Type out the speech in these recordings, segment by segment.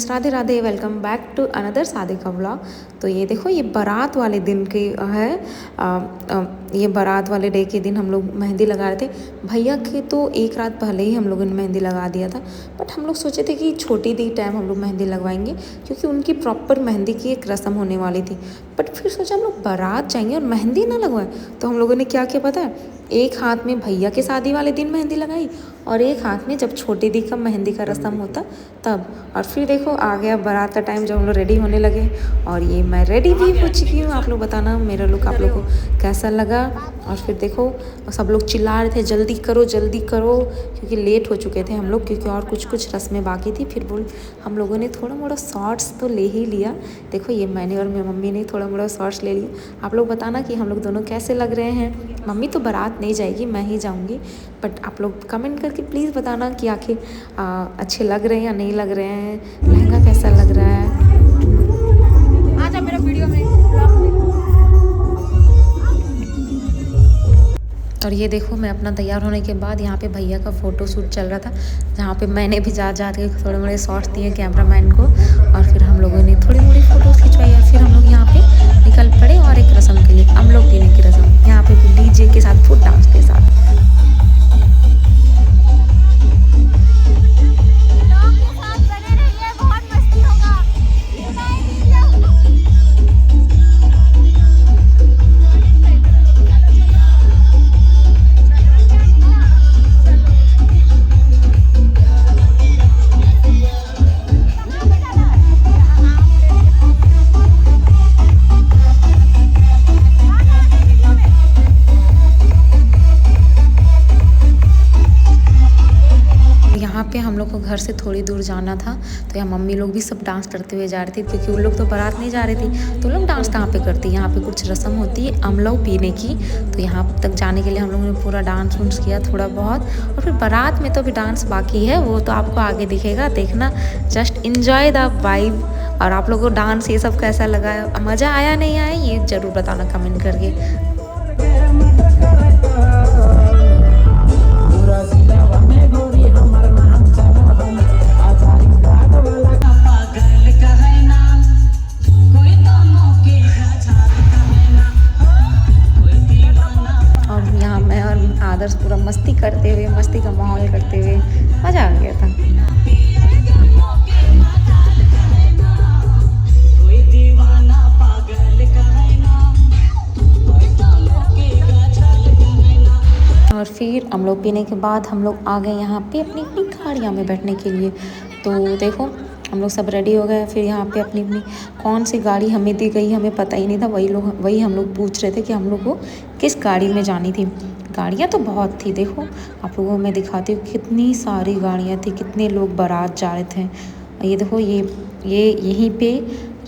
Friends, Radhe Radhe. Welcome back to another शादी का vlog. तो ये देखो, ये बारात वाले दिन की है। ये बारात वाले डे के दिन हम लोग मेहंदी लगा रहे थे। भैया के तो एक रात पहले ही हम लोगों ने मेहंदी लगा दिया था, बट हम लोग सोचे थे कि छोटी दी टाइम हम लोग मेहंदी लगवाएंगे, क्योंकि उनकी प्रॉपर मेहंदी की एक रस्म होने वाली थी। बट फिर सोचा हम लोग बारात जाएंगे और मेहंदी ना लगवाएं, तो हम लोगों ने क्या किया पता है, एक हाथ में भैया के शादी वाले दिन मेहंदी लगाई और एक हाथ में जब छोटी दी का मेहंदी का रस्म होता तब। और फिर देखो आ गया बारात का टाइम, जब हम लोग रेडी होने लगे। और ये मैं रेडी भी हो चुकी हूँ। आप लोग बताना मेरा लुक आप लोग को कैसा लगा। और फिर देखो सब लोग चिल्ला रहे थे जल्दी करो जल्दी करो, क्योंकि लेट हो चुके थे हम लोग, क्योंकि और कुछ रस्में बाकी थी। फिर बोल हम लोगों ने थोड़ा मोड़ा शॉर्ट्स तो ले ही लिया। देखो ये मैंने और मेरी मम्मी ने थोड़ा मोड़ा शॉर्ट्स ले लिया। आप लोग बताना कि हम लोग दोनों कैसे लग रहे हैं। मम्मी तो बारात नहीं जाएगी, मैं ही जाऊँगी, बट आप लोग कमेंट करके प्लीज़ बताना कि आखिर अच्छे लग रहे हैं या नहीं लग रहे हैं, लहंगा कैसा लग रहा है। आजा मेरा वीडियो में। और ये देखो मैं अपना तैयार होने के बाद यहाँ पे भैया का फ़ोटो शूट चल रहा था, जहाँ पे मैंने भी जा के थोड़े मोड़े शॉट्स दिए कैमरामैन को। और फिर हम लोगों ने थोड़ी मोड़ी फ़ोटोज़ खिंचवाई और फिर हम लोग यहाँ पे निकल पड़े और एक रस्म के लिए, हम लोग पीने की रस्म, यहाँ पे भी डीजे के साथ फुट डांस के साथ। यहाँ पे हम लोग को घर से थोड़ी दूर जाना था, तो यहाँ मम्मी लोग भी सब डांस करते हुए जा रही थी, क्योंकि उन लोग तो बारात नहीं जा रही थी। तो लोग डांस कहाँ पे करती है, यहाँ पे कुछ रस्म होती है अमलऊ पीने की। तो यहाँ तक जाने के लिए हम लोगों ने पूरा डांस वांस किया थोड़ा बहुत। और फिर बारात में तो अभी डांस बाकी है, वो तो आपको आगे दिखेगा, देखना। Just enjoy the vibe. और आप लोगों को डांस ये सब कैसा लगा, मज़ा आया नहीं आया, ये ज़रूर बताना कमेंट करके। आदर्श पूरा मस्ती करते हुए, मस्ती का माहौल करते हुए, मज़ा आ गया था। और फिर हम लोग पीने के बाद हम लोग आ गए यहाँ पे अपनी अपनी गाड़ियाँ में बैठने के लिए। तो देखो हम लोग सब रेडी हो गए। फिर यहाँ पे अपनी अपनी कौन सी गाड़ी हमें दी गई हमें पता ही नहीं था। वही हम लोग पूछ रहे थे कि हम लोग को किस गाड़ी में जानी थी। गाड़ियाँ तो बहुत थी, देखो आप लोगों को मैं दिखाती हूँ कितनी सारी गाड़ियाँ थी, कितने लोग बारात जा रहे थे। ये देखो ये यहीं पे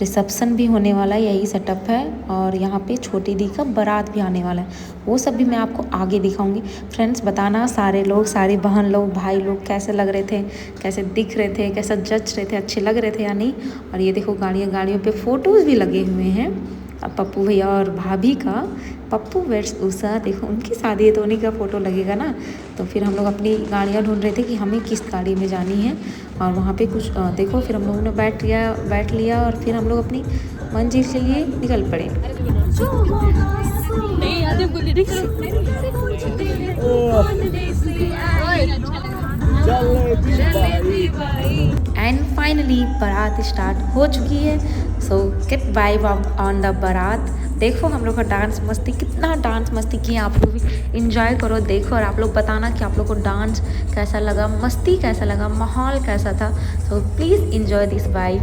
रिसेप्शन भी होने वाला है, यही सेटअप है। और यहाँ पे छोटी दी का बारात भी आने वाला है, वो सब भी मैं आपको आगे दिखाऊंगी। फ्रेंड्स बताना सारे लोग, सारी बहन लोग, भाई लोग कैसे लग रहे थे, कैसे दिख रहे थे, कैसा जच रहे थे, अच्छे लग रहे थे या नहीं। और ये देखो गाड़ियों पे फ़ोटोज़ भी लगे हुए हैं। अब पप्पू भैया और भाभी का, पप्पू वेट्स उषा, देखो उनकी शादी है तो उन्हीं का फ़ोटो लगेगा ना। तो फिर हम लोग अपनी गाड़ियाँ ढूंढ रहे थे कि हमें किस गाड़ी में जानी है। और वहाँ पे कुछ देखो फिर हम लोगों ने बैठ लिया और फिर हम लोग अपनी मंजिल के लिए निकल पड़े। एंड फाइनली बारात स्टार्ट हो चुकी है। सो गेट वाइब ऑन द बारात। देखो हम लोग का डांस मस्ती, कितना डांस मस्ती किया, आप लोग भी इंजॉय करो, देखो। और आप लोग बताना कि आप लोग को डांस कैसा लगा, मस्ती कैसा लगा, माहौल कैसा था। So please enjoy this vibe.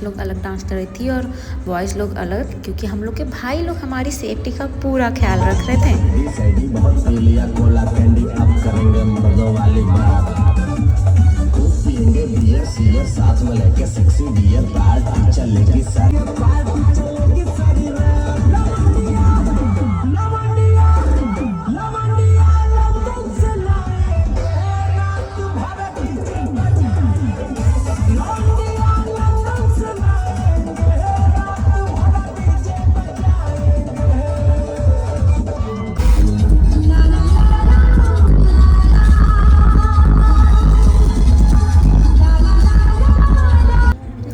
लोग अलग डांस कर रही थी और बॉयज़ लोग अलग, क्योंकि हम लोग के भाई लोग हमारी सेफ्टी का पूरा ख्याल रख रहे थे। बहुत पी लिया कोला कैंडी, अब करेंगे मर्दों वाली बात। खूब पियेंगे बियर सीयर, साथ में लेके सेक्सी डियर, पार्टी चलेगी सारी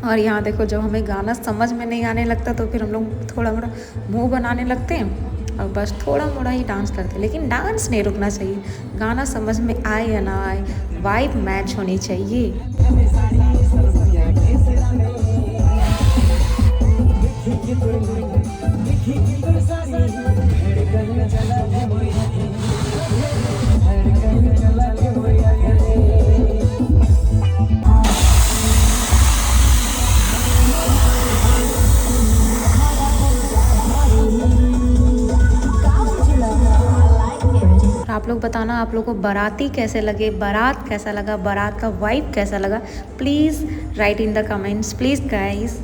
और यहाँ देखो, जब हमें गाना समझ में नहीं आने लगता तो फिर हम लोग थोड़ा मोड़ा मुंह बनाने लगते हैं और बस थोड़ा मोड़ा ही डांस करते हैं। लेकिन डांस नहीं रुकना चाहिए, गाना समझ में आए या ना आए, वाइब मैच होनी चाहिए। आप लोग बताना आप लोग को बाराती कैसे लगे, बारात कैसा लगा, बारात का वाइब कैसा लगा। Please write in the comments please guys.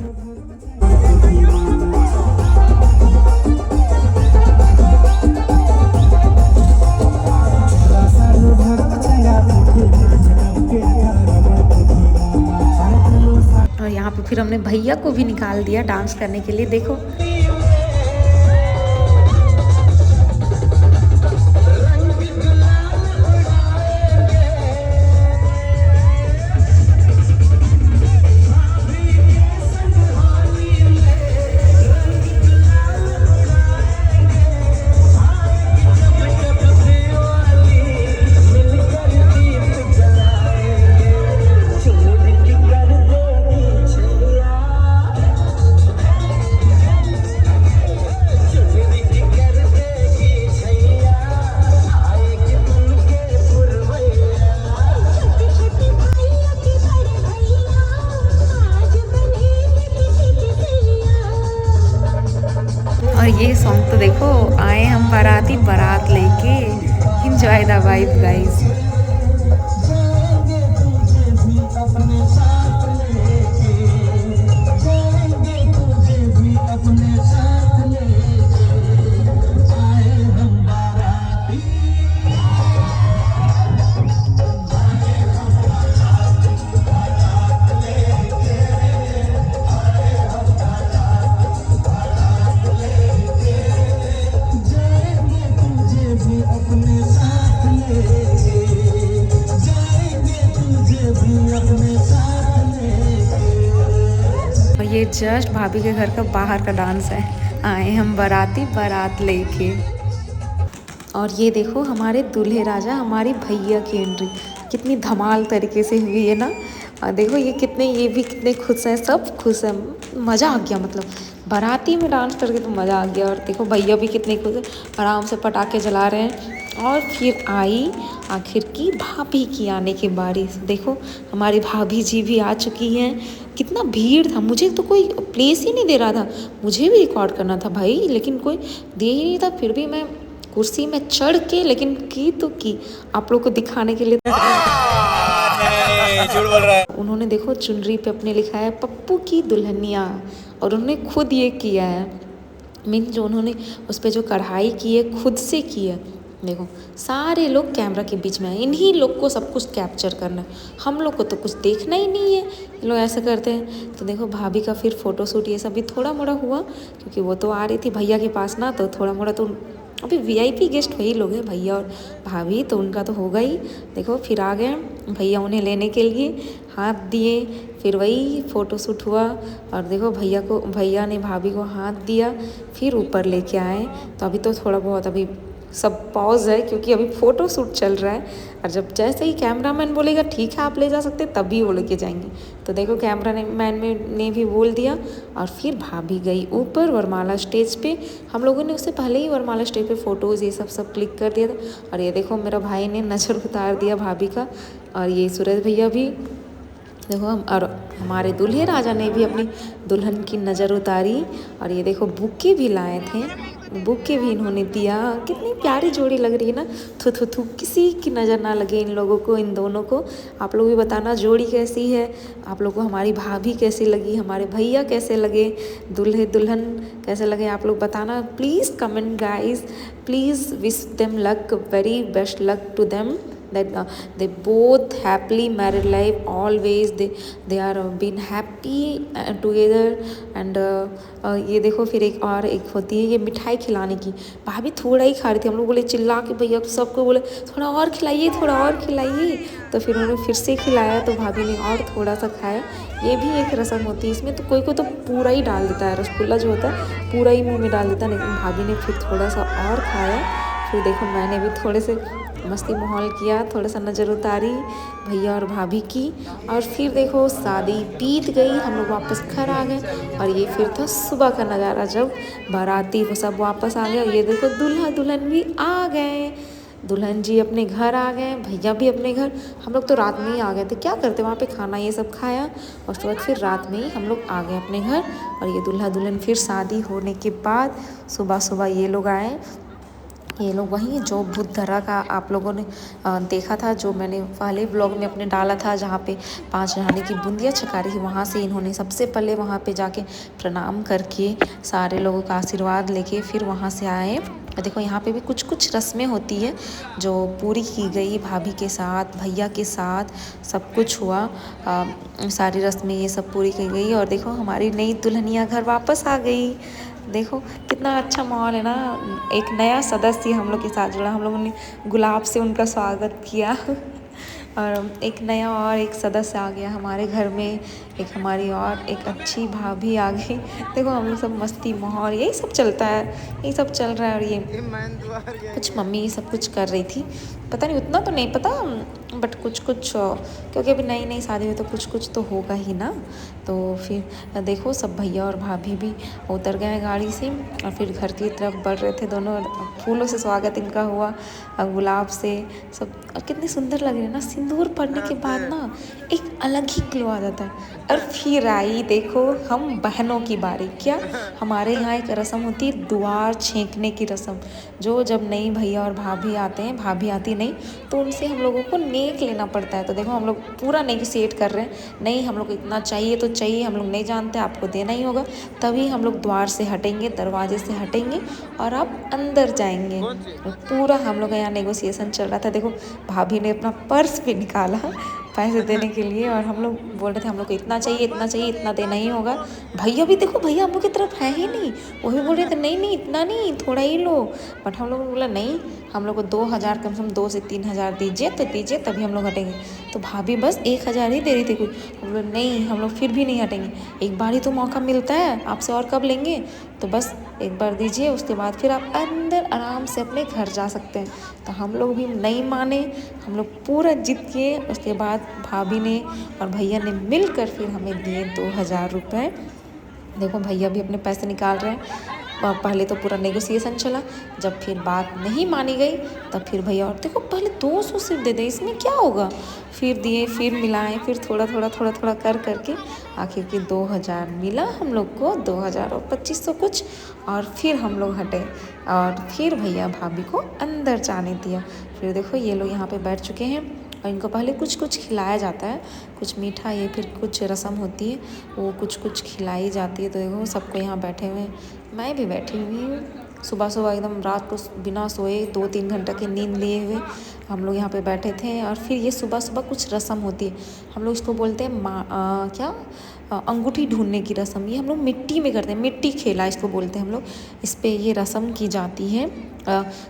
और यहाँ पे फिर हमने भैया को भी निकाल दिया डांस करने के लिए, देखो। और ये सॉन्ग तो देखो, आए हम बाराती बारात लेके, एंजॉय द वाइब गाइस। ये जस्ट भाभी के घर का बाहर का डांस है, आए हम बाराती बारात लेके। और ये देखो हमारे दूल्हे राजा, हमारी भैया की एंट्री कितनी धमाल तरीके से हुई है ना। और देखो ये भी कितने खुश हैं, सब खुश हैं, मज़ा आ गया। मतलब बाराती में डांस करके तो मज़ा आ गया। और देखो भैया भी कितने खुश हैं, आराम से पटाखे जला रहे हैं। और फिर आई आखिर की भाभी की आने की बारी। देखो हमारी भाभी जी भी आ चुकी हैं। कितना भीड़ था, मुझे तो कोई प्लेस ही नहीं दे रहा था। मुझे भी रिकॉर्ड करना था भाई, लेकिन कोई दे ही नहीं था। फिर भी मैं कुर्सी में चढ़ के लेकिन की आप लोग को दिखाने के लिए। झूठ बोल रहा है। उन्होंने देखो चुनरी पे अपने लिखा है पप्पू की दुल्हनिया, और उन्होंने खुद ये किया है। मीन जो उन्होंने उस पर जो कढ़ाई की है खुद से की है। देखो सारे लोग कैमरा के बीच में हैं, इन्हीं लोग को सब कुछ कैप्चर करना है, हम लोग को तो कुछ देखना ही नहीं है। ये लोग ऐसा करते हैं। तो देखो भाभी का फिर फ़ोटो शूट ये सब भी थोड़ा मोड़ा हुआ, क्योंकि वो तो आ रही थी भैया के पास ना, तो थोड़ा मोड़ा तो अभी वीआईपी गेस्ट वही लोग हैं भैया और भाभी, तो उनका तो होगा ही। देखो फिर आ गए भैया उन्हें लेने के लिए, हाथ दिए, फिर वही फ़ोटो शूट हुआ। और देखो भैया ने भाभी को हाथ दिया, फिर ऊपर लेके आए। तो अभी तो थोड़ा बहुत अभी सब पॉज है, क्योंकि अभी फ़ोटो शूट चल रहा है। और जब जैसे ही कैमरामैन बोलेगा ठीक है आप ले जा सकते, तभी वो लेके जाएंगे। तो देखो कैमरामैन ने भी बोल दिया, और फिर भाभी गई ऊपर वरमाला स्टेज पे। हम लोगों ने उससे पहले ही वरमाला स्टेज पे फ़ोटोज़ ये सब क्लिक कर दिया था। और ये देखो मेरा भाई ने नज़र उतार दिया भाभी का, और ये सूरज भैया भी। देखो हम और हमारे दूल्हे राजा ने भी अपनी दुल्हन की नज़र उतारी और ये देखो बुक्के भी लाए थे, बुक्के भी इन्होंने दिया। कितनी प्यारी जोड़ी लग रही है ना। थू थू थू, किसी की नज़र ना लगे इन लोगों को, इन दोनों को। आप लोग भी बताना जोड़ी कैसी है, आप लोग को हमारी भाभी कैसी लगी, हमारे भैया कैसे लगे, दूल्हे दुल्हन कैसे लगे, आप लोग बताना please comment guys. Please wish them luck, very best luck to them, that they both happily married life always, they are been happy together and ये देखो फिर एक होती है ये मिठाई खिलाने की। भाभी थोड़ा ही खा रही थी, हम लोग बोले चिल्ला के भैया सबको बोले थोड़ा और खिलाइए, थोड़ा और खिलाइए, तो फिर उन्होंने फिर से खिलाया, तो भाभी ने और थोड़ा सा खाया। ये भी एक रस्म होती है इसमें, तो कोई तो पूरा ही डाल देता है, रसगुल्ला जो होता है पूरा ही मुँह में डाल देता है, लेकिन भाभी ने फिर थोड़ा सा और खाया। फिर देखो मैंने भी थोड़े से मस्ती माहौल किया, थोड़ा सा नज़र उतारी भैया और भाभी की। और फिर देखो शादी बीत गई, हम लोग वापस घर आ गए। और ये फिर था सुबह का नज़ारा, जब बाराती वो सब वापस आ गए। और ये देखो दूल्हा दुल्हन भी आ गए, दुल्हन जी अपने घर आ गए, भैया भी अपने घर। हम लोग तो रात में ही आ गए थे, क्या करते वहाँ पे खाना ये सब खाया और उसके बाद फिर रात में ही हम लोग आ गए अपने घर। और ये दूल्हा दुल्हन फिर शादी होने के बाद सुबह सुबह ये लोग आए। ये लोग वहीं जो बुद्धरा का आप लोगों ने देखा था, जो मैंने पहले ब्लॉग में अपने डाला था, जहाँ पे 5 जने की बूंदियाँ छका रही थी, वहाँ से इन्होंने सबसे पहले वहाँ पे जाके प्रणाम करके सारे लोगों का आशीर्वाद लेके फिर वहाँ से आए। देखो यहाँ पे भी कुछ कुछ रस्में होती है जो पूरी की गई, भाभी के साथ भैया के साथ सब कुछ हुआ। सारी रस्में ये सब पूरी की गई। और देखो हमारी नई दुल्हनिया घर वापस आ गई। देखो कितना अच्छा माहौल है ना, एक नया सदस्य हम लोग के साथ जुड़ा, हम लोगों ने गुलाब से उनका स्वागत किया और एक नया और एक सदस्य आ गया हमारे घर में, एक हमारी और एक अच्छी भाभी आ गई। देखो हम लोग सब मस्ती माहौल यही सब चलता है, यही सब चल रहा है। और ये कुछ मम्मी ये सब कुछ कर रही थी, पता नहीं उतना तो नहीं पता, बट कुछ कुछ क्योंकि अभी नई नई शादी हुई तो कुछ कुछ तो होगा ही ना। तो फिर देखो सब भैया और भाभी भी उतर गए गाड़ी से और फिर घर की तरफ बढ़ रहे थे दोनों। फूलों से स्वागत इनका हुआ, गुलाब से सब। और कितने सुंदर लग रहे हैं ना, सिंदूर पड़ने के बाद ना एक अलग ही ग्लो आ जाता है। और फिर आई देखो हम बहनों की बारी। क्या हमारे यहाँ एक रस्म होती है द्वार छेंकने की रस्म, जो जब नई भैया और भाभी आते हैं, भाभी आती नहीं तो उनसे हम लोगों को नेक लेना पड़ता है। तो देखो हम लोग पूरा नेगोशिएट कर रहे हैं, नहीं हम लोग को इतना चाहिए तो चाहिए, हम लोग नहीं जानते, आपको देना ही होगा, तभी हम लोग द्वार से हटेंगे, दरवाजे से हटेंगे और आप अंदर जाएंगे। पूरा हम लोग का यहाँ नेगोशिएशन चल रहा था। देखो भाभी ने अपना पर्स भी निकाला पैसे देने के लिए, और हम लोग बोल रहे थे हम लोग को इतना चाहिए, इतना चाहिए, इतना देना ही होगा। भैया भी देखो, भैया हम लोग की तरफ है ही नहीं, वो भी बोल रहे थे नहीं नहीं इतना नहीं, थोड़ा ही लो। बट हम लोगों ने बोला नहीं, हम लोग को 2000 कम से कम 2 से 3000 दीजिए, तो दीजिए तभी हम लोग हटेंगे। तो भाभी बस 1000 ही दे रही थी कुछ, हम लोग नहीं, हम लोग फिर भी नहीं हटेंगे, एक बार ही तो मौका मिलता है, आपसे और कब लेंगे, तो बस एक बार दीजिए, उसके बाद फिर आप अंदर आराम से अपने घर जा सकते हैं। तो हम लोग भी नहीं माने, हम लोग पूरा जिद किए। उसके बाद भाभी ने और भैया ने मिलकर फिर हमें दिए 2000 रुपये। देखो भैया भी अपने पैसे निकाल रहे हैं। पहले तो पूरा नेगोशिएशन चला, जब फिर बात नहीं मानी गई तब फिर भैया और देखो पहले 200 सिर्फ दे दे, इसमें क्या होगा, फिर दिए, फिर मिलाएं, फिर थोड़ा थोड़ा कर करके आखिर की 2000 मिला हम लोग को, 2000 और 2500 कुछ। और फिर हम लोग हटे और फिर भैया भाभी को अंदर जाने दिया। फिर देखो ये लोग यहाँ पे बैठ चुके हैं और इनको पहले कुछ कुछ खिलाया जाता है, कुछ मीठा, ये फिर कुछ रस्म होती है वो कुछ कुछ खिलाई जाती है। तो देखो सबको यहाँ बैठे हुए, मैं भी बैठी हुई हूँ। सुबह सुबह एकदम रात को बिना सोए 2-3 घंटा की नींद लिए हुए हम लोग यहाँ पे बैठे थे। और फिर ये सुबह सुबह कुछ रस्म होती है, हम लोग इसको बोलते हैं क्या अंगूठी ढूंढने की रस्म। ये हम लोग मिट्टी में करते हैं, मिट्टी खेला इसको बोलते हैं हम लोग। इस पे ये रस्म की जाती है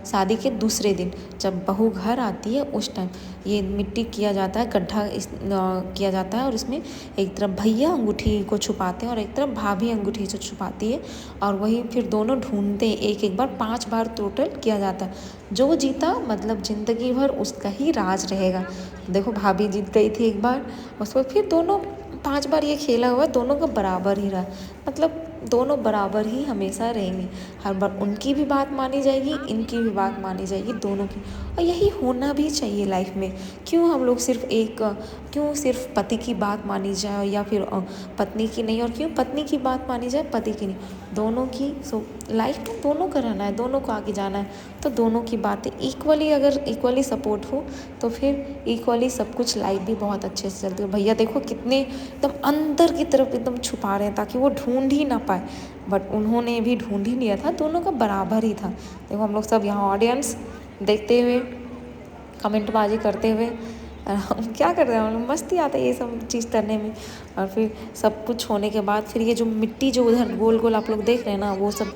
शादी के दूसरे दिन, जब बहू घर आती है उस टाइम ये मिट्टी किया जाता है, गड्ढा किया जाता है और इसमें एक तरफ भैया अंगूठी को छुपाते हैं और एक तरफ भाभी अंगूठी से छुपाती है। और वही फिर दोनों ढूंढते हैं, एक बार 5 बार टोटल किया जाता है। जो जीता मतलब ज़िंदगी भर उसका ही राज रहेगा। देखो भाभी जीत गई थी एक बार, उसके बाद फिर दोनों 5 बार ये खेला हुआ, दोनों का बराबर ही रहा। मतलब दोनों बराबर ही हमेशा रहेंगे। हर बार उनकी भी बात मानी जाएगी, इनकी भी बात मानी जाएगी, दोनों की। और यही होना भी चाहिए लाइफ में। क्यों हम लोग क्यों सिर्फ पति की बात मानी जाए या फिर पत्नी की नहीं, और क्यों पत्नी की बात मानी जाए पति की नहीं, दोनों की। सो लाइफ में दोनों का रहना है, दोनों को आगे जाना है, तो दोनों की बातें अगर इक्वली सपोर्ट हो तो फिर इक्वली सब कुछ लाइफ भी बहुत अच्छे से चलती है। भैया देखो कितने एकदम अंदर की तरफ एकदम छुपा रहे हैं ताकि वो ढूंढ ही ना पाए, बट उन्होंने भी ढूंढ ही लिया था, दोनों का बराबर ही था। देखो हम लोग सब यहाँ ऑडियंस देखते हुए, कमेंटबाजी करते हुए हम क्या कर रहे हैं, हम लोग मस्ती आता है ये सब चीज़ करने में। और फिर सब कुछ होने के बाद फिर ये जो मिट्टी जो उधर गोल गोल आप लोग देख रहे हैं ना, वो सब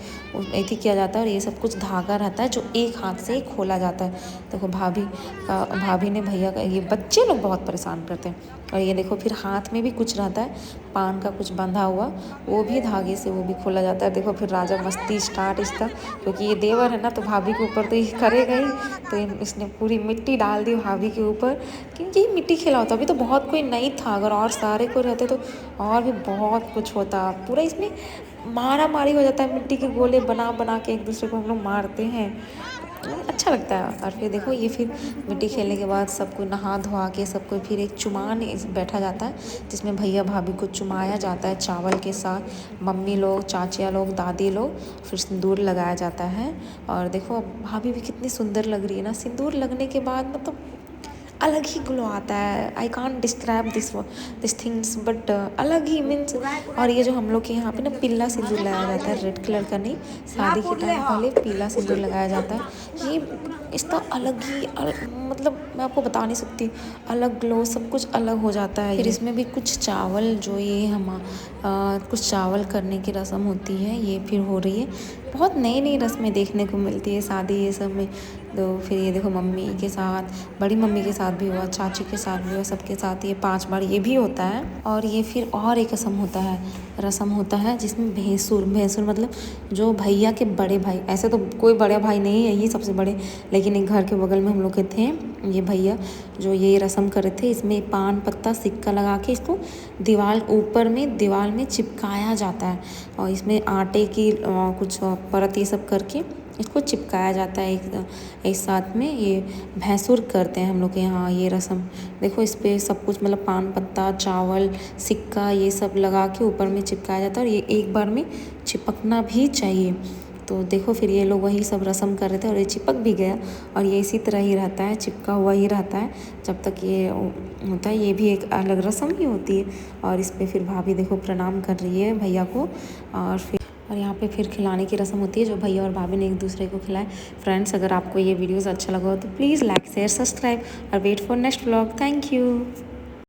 ऐसे किया जाता है। और ये सब कुछ धागा रहता है जो एक हाथ से खोला जाता है। देखो भाभी ने भैया का, ये बच्चे लोग बहुत परेशान करते हैं। और ये देखो फिर हाथ में भी कुछ रहता है, पान का कुछ बंधा हुआ, वो भी धागे से वो भी खोला जाता है। देखो फिर राजा मस्ती स्टार्ट इसका, क्योंकि ये देवर है ना तो भाभी के ऊपर तो ये करेगा ही, तो इसने पूरी मिट्टी डाल दी भाभी के ऊपर, क्योंकि ये मिट्टी खेला होता। अभी तो बहुत कोई नहीं था, अगर और सारे कोई रहते तो और भी बहुत कुछ होता। पूरा इसमें मारा मारी हो जाता है, मिट्टी के गोले बना बना के एक दूसरे को हम लोग मारते हैं, अच्छा लगता है। और फिर देखो ये फिर मिट्टी खेलने के बाद सबको नहा धोआ के सबको फिर एक चुमान बैठा जाता है, जिसमें भैया भाभी को चुमाया जाता है चावल के साथ। मम्मी लोग, चाचियाँ लोग, दादी लोग, फिर सिंदूर लगाया जाता है। और देखो भाभी भी कितनी सुंदर लग रही है ना, सिंदूर लगने के बाद मतलब अलग ही ग्लो आता है। I can't describe this things, but अलग ही मीन्स। और ये जो हम लोग के यहाँ पे ना पीला सिंदूर लगाया जाता है, रेड कलर का नहीं, शादी के टाइम पहले पीला सिंदूर लगाया जाता है। ये इसका अलग ही मतलब मैं आपको बता नहीं सकती, अलग ग्लो, सब कुछ अलग हो जाता है। फिर इसमें भी कुछ चावल जो ये कुछ चावल करने की रस्म होती है, ये फिर हो रही है। बहुत नई नई रस्में देखने को मिलती है शादी ये सब में। तो फिर ये देखो मम्मी के साथ, बड़ी मम्मी के साथ भी हुआ, चाची के साथ भी हुआ, सबके साथ ये 5 बार ये भी होता है। और ये फिर और एक रस्म होता है जिसमें भैंसुर मतलब जो भैया के बड़े भाई, ऐसे तो कोई बड़े भाई नहीं है, ये सबसे बड़े, लेकिन एक घर के बगल में हम लोग के थे ये भैया जो ये रस्म कर रहे थे। इसमें पान पत्ता सिक्का लगा के इसको दीवार में चिपकाया जाता है, और इसमें आटे की कुछ परत ये सब करके इसको चिपकाया जाता है एक साथ में। ये भैंसुर करते हैं हम लोग के यहाँ ये रस्म। देखो इस पर सब कुछ मतलब पान पत्ता, चावल, सिक्का ये सब लगा के ऊपर में चिपकाया जाता है, और ये एक बार में चिपकना भी चाहिए। तो देखो फिर ये लोग वही सब रस्म कर रहे थे और ये चिपक भी गया, और ये इसी तरह ही रहता है, चिपका हुआ ही रहता है जब तक ये होता है। ये भी एक अलग रस्म ही होती है। और इस पर फिर भाभी देखो प्रणाम कर रही है भैया को, और यहाँ पे फिर खिलाने की रस्म होती है जो भैया और भाभी ने एक दूसरे को खिलाए। फ्रेंड्स, अगर आपको ये वीडियोस अच्छा लगा हो तो प्लीज़ लाइक शेयर सब्सक्राइब और wait for next vlog. Thank you.